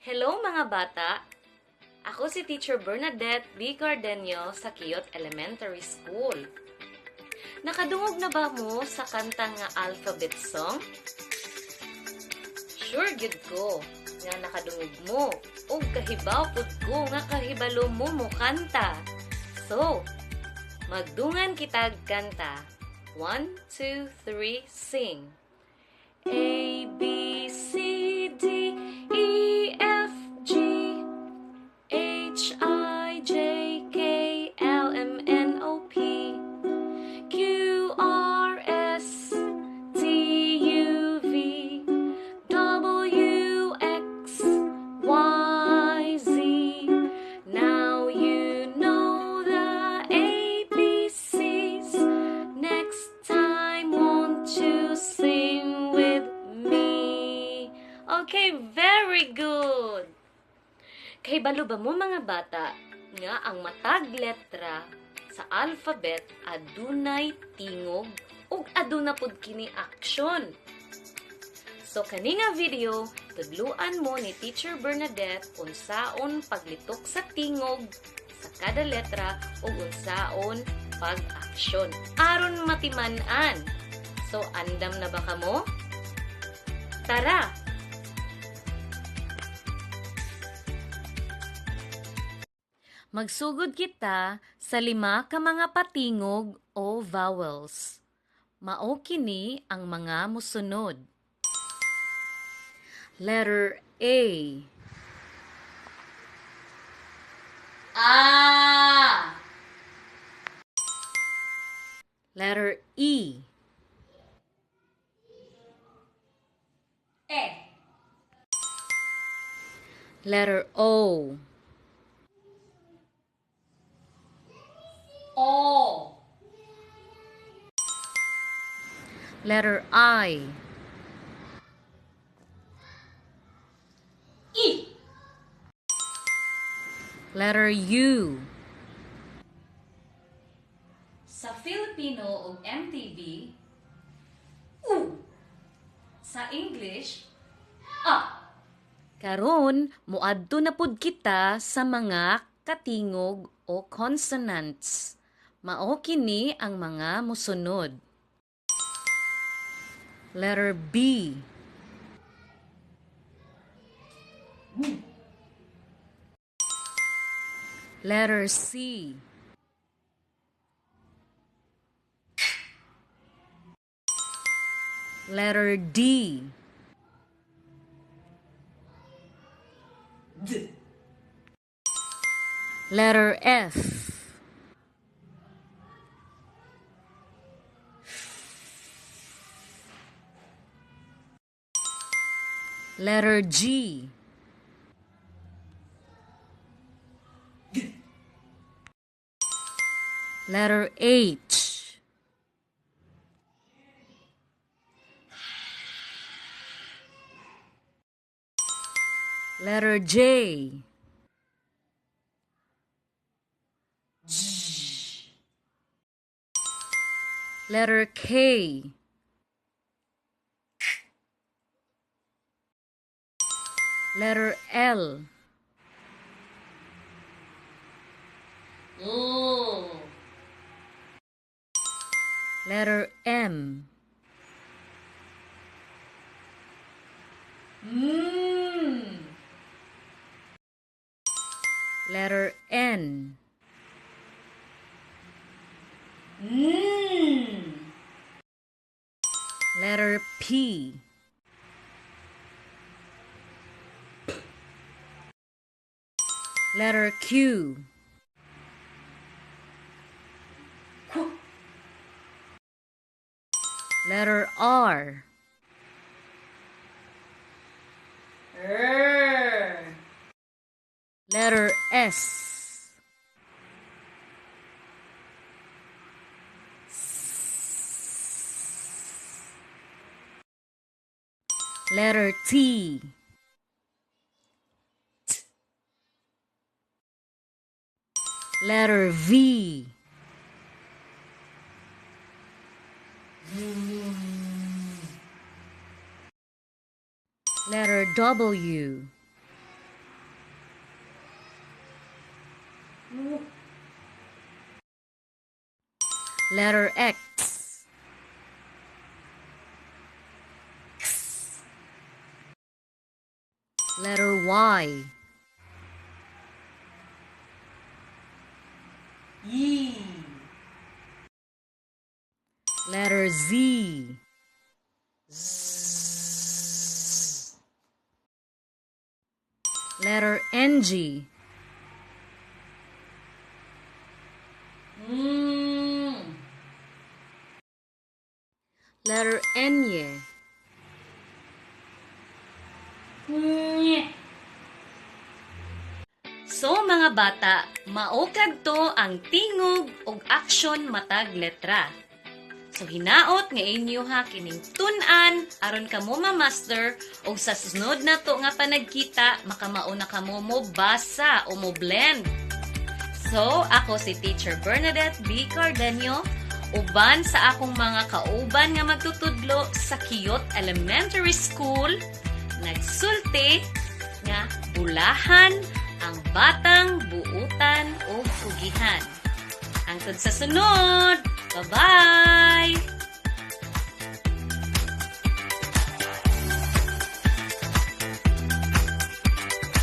Hello mga bata! Ako si Teacher Bernadette B. Cardenio sa Kiyot Elementary School. Nakadungog na ba mo sa kanta nga alphabet song? Sure gid ko nga nakadungog mo ug kahibaw pud ko nga kahibalo mo kanta. So, magdungan kitag kanta. 1, 2, 3, sing! A, B, C, D, E, F, G, H, I, J, K, L, M, N, O, P, Q, R, S, T, U, V, W, X, Y, Z. Now you know the ABCs. Next time, won't you sing with me? Okay, very good! Kahibalo ba mo mga bata nga ang matag letra sa alphabet adunay tingog ug aduna pud kini aksyon? So kani nga video, tudluan mo ni Teacher Bernadette unsaon paglitok sa tingog sa kada letra ug unsaon pag-aksyon aron matiman-an. So andam na ba kamo? Tara! Magsugod kita sa 5 ka mga patingog o vowels. Mao kini ang mga mosunod. Letter A. A. Letter E. E. Letter O. O. Letter I. E. Letter U. Sa Filipino ug MTV, U. Sa English, A. Karon, muadto na pud kita sa mga katingog o consonants. Mao kini ang mga mosunod. Letter B. Letter C. Letter D. D. Letter F. Letter G. Letter H. Letter J. Letter K. Letter L. L. Letter M. Letter N. Letter P. Letter Q. Letter R. Letter S. Letter T. Letter V. Letter W. Letter X. Letter Y. Letter Z. Letter NG. Letter Nye. So mga bata, maukad to ang tingog og aksyon matag letra. So hinaot nga inyo ha kining tun-an aron kamo ma-master og sa sunod na to nga panagkita makamauna kamo mo basa o mo blend. So ako si Teacher Bernadette B. Cardenio, uban sa akong mga kauban nga magtutudlo sa Kiyot Elementary School, nagsulti nga bulahan ang batang buutan o pugihan. Hangtod sa sunod! Bye-bye!